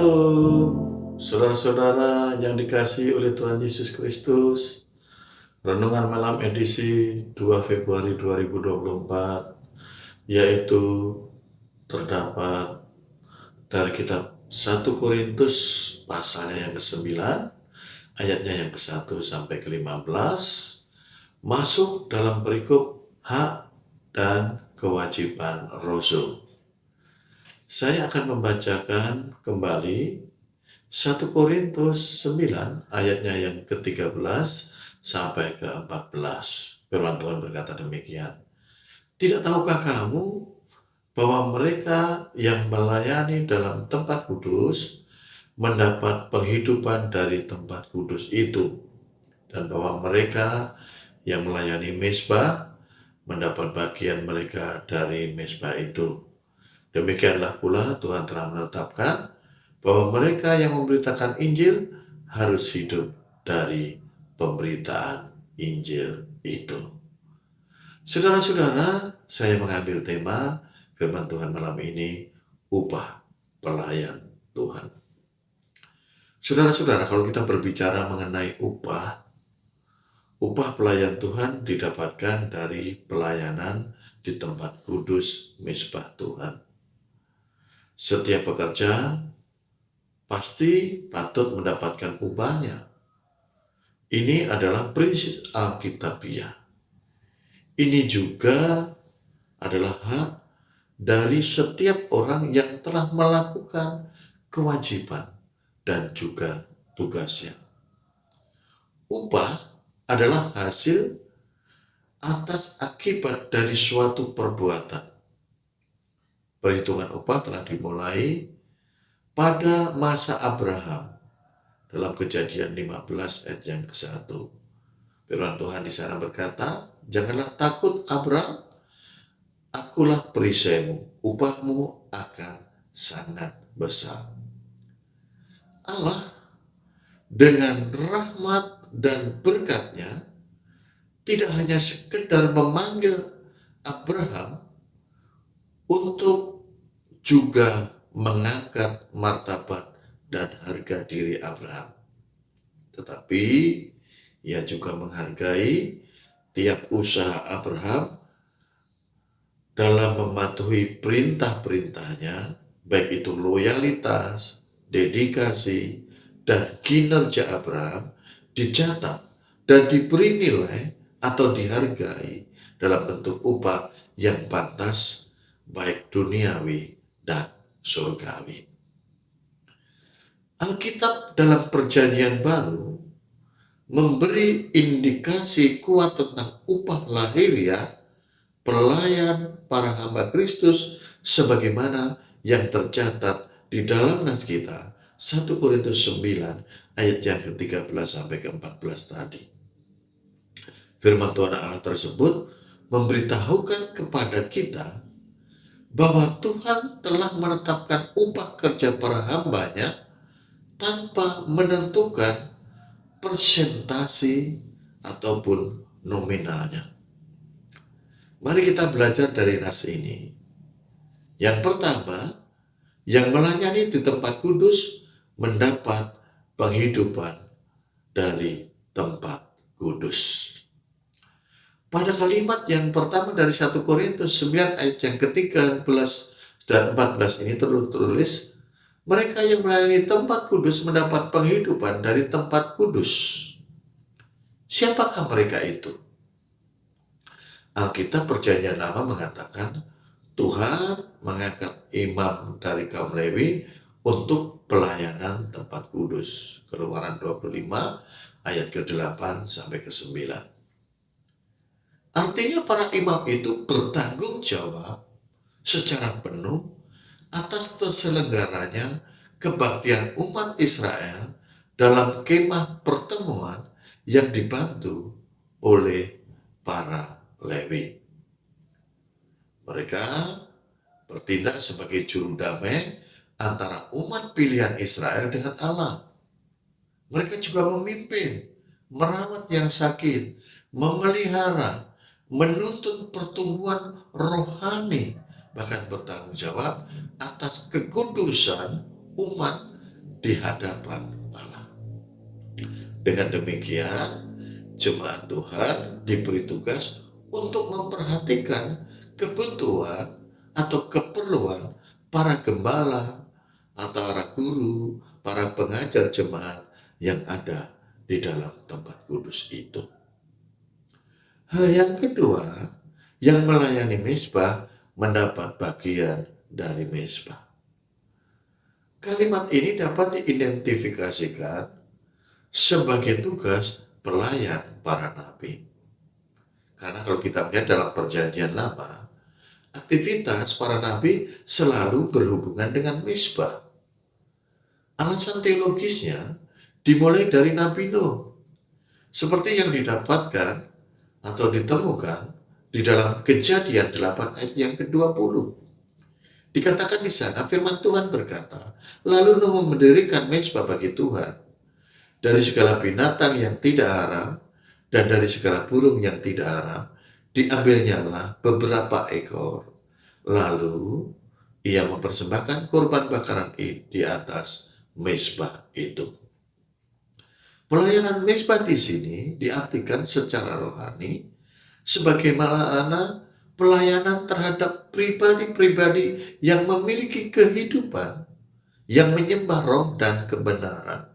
Shalom, saudara-saudara yang dikasihi oleh Tuhan Yesus Kristus. Renungan malam edisi 2 Februari 2024, yaitu terdapat dari kitab 1 Korintus pasalnya yang ke-9, ayatnya yang ke-1 sampai ke-15, masuk dalam perikop hak dan kewajiban Rasul. Saya akan membacakan kembali 1 Korintus 9 ayatnya yang ke-13 sampai ke-14. Firman Tuhan berkata demikian. Tidak tahukah kamu bahwa mereka yang melayani dalam tempat kudus mendapat penghidupan dari tempat kudus itu, dan bahwa mereka yang melayani mezbah mendapat bagian mereka dari mezbah itu. Demikianlah pula Tuhan telah menetapkan bahwa mereka yang memberitakan Injil harus hidup dari pemberitaan Injil itu. Saudara-saudara, saya mengambil tema firman Tuhan malam ini, upah pelayan Tuhan. Saudara-saudara, kalau kita berbicara mengenai upah pelayan Tuhan didapatkan dari pelayanan di tempat kudus mezbah Tuhan. Setiap pekerja pasti patut mendapatkan upahnya. Ini adalah prinsip Alkitabiah. Ini juga adalah hak dari setiap orang yang telah melakukan kewajiban dan juga tugasnya. Upah adalah hasil atas akibat dari suatu perbuatan. Perhitungan upah telah dimulai pada masa Abraham dalam Kejadian 15 ayat yang ke-1. Firman Tuhan di sana berkata, "Janganlah takut Abraham, akulah perisaimu, upahmu akan sangat besar." Allah dengan rahmat dan berkat-Nya tidak hanya sekedar memanggil Abraham untuk juga mengangkat martabat dan harga diri Abraham, tetapi Ia juga menghargai tiap usaha Abraham dalam mematuhi perintah-perintahnya, baik itu loyalitas, dedikasi, dan kinerja Abraham dicatat dan diberi nilai atau dihargai dalam bentuk upah yang pantas, baik duniawi dan surgawi. Alkitab dalam Perjanjian Baru memberi indikasi kuat tentang upah lahiriah pelayan para hamba Kristus sebagaimana yang tercatat di dalam nas kita 1 Korintus 9 ayat yang ke-13 sampai ke-14 tadi. Firman Tuhan Allah tersebut memberitahukan kepada kita bahwa Tuhan telah menetapkan upah kerja para hambanya tanpa menentukan persentase ataupun nominalnya. Mari kita belajar dari nas ini. Yang pertama, yang melayani di tempat kudus mendapat penghidupan dari tempat kudus. Pada kalimat yang pertama dari 1 Korintus 9 ayat yang ke-13 dan 14 ini tertulis, mereka yang melayani tempat kudus mendapat penghidupan dari tempat kudus. Siapakah mereka itu? Alkitab Perjanjian Lama mengatakan Tuhan mengangkat imam dari kaum Lewi untuk pelayanan tempat kudus. Keluaran 25 ayat ke-8 sampai ke-9. Artinya para imam itu bertanggung jawab secara penuh atas terselenggaranya kebaktian umat Israel dalam kemah pertemuan yang dibantu oleh para Lewi. Mereka bertindak sebagai juru damai antara umat pilihan Israel dengan Allah. Mereka juga memimpin, merawat yang sakit, memelihara, menuntun pertumbuhan rohani, bahkan bertanggung jawab atas kekudusan umat di hadapan Allah. Dengan demikian, jemaat Tuhan diberi tugas untuk memperhatikan kebutuhan atau keperluan para gembala, atau para guru, para pengajar jemaat yang ada di dalam tempat kudus itu. Hal yang kedua, yang melayani mezbah mendapat bagian dari mezbah. Kalimat ini dapat diidentifikasikan sebagai tugas pelayan para nabi. Karena kalau kita melihat dalam perjanjian lama, aktivitas para nabi selalu berhubungan dengan mezbah. Alasan teologisnya dimulai dari Nabi Nuh, seperti yang didapatkan atau ditemukan di dalam Kejadian 8 ayat yang ke-20. Dikatakan di sana, firman Tuhan berkata, lalu Nuh mendirikan mezbah bagi Tuhan dari segala binatang yang tidak haram dan dari segala burung yang tidak haram, diambilnyalah beberapa ekor. Lalu ia mempersembahkan korban bakaran di atas mezbah itu. Pelayanan mezbah di sini diartikan secara rohani sebagaimana pelayanan terhadap pribadi-pribadi yang memiliki kehidupan yang menyembah roh dan kebenaran,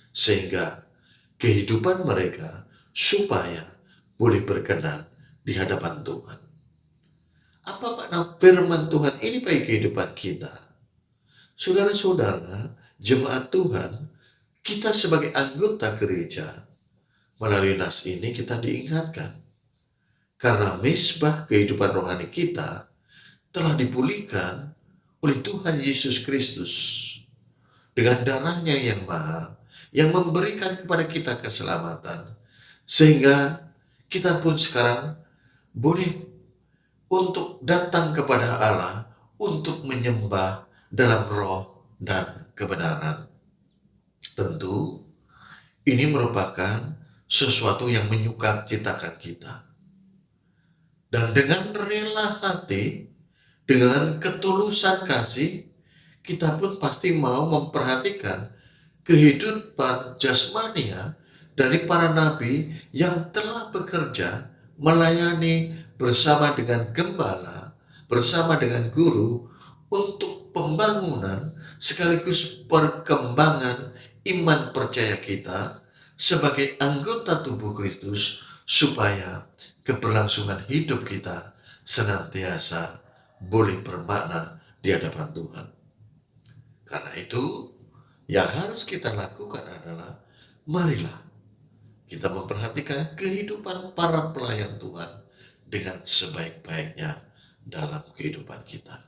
sehingga kehidupan mereka supaya boleh berkenan di hadapan Tuhan. Apa makna firman Tuhan ini bagi kehidupan kita? Saudara-saudara, jemaat Tuhan, kita sebagai anggota gereja, melalui nas ini kita diingatkan. Karena mezbah kehidupan rohani kita telah dipulihkan oleh Tuhan Yesus Kristus dengan darahnya yang mahal, yang memberikan kepada kita keselamatan, sehingga kita pun sekarang boleh untuk datang kepada Allah untuk menyembah dalam roh dan kebenaran. Tentu ini merupakan sesuatu yang menyukacitakan kita. Dan dengan rela hati, dengan ketulusan kasih, kita pun pasti mau memperhatikan kehidupan jasmania dari para nabi yang telah bekerja melayani bersama dengan gembala, bersama dengan guru untuk pembangunan sekaligus perkembangan iman percaya kita sebagai anggota tubuh Kristus, supaya keberlangsungan hidup kita senantiasa boleh bermakna di hadapan Tuhan. Karena itu, yang harus kita lakukan adalah marilah kita memperhatikan kehidupan para pelayan Tuhan dengan sebaik-baiknya dalam kehidupan kita.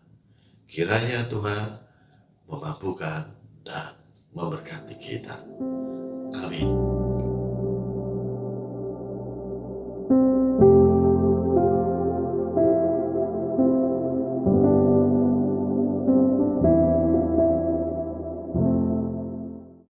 Kiranya Tuhan memampukan dan memberkati kita. Amin.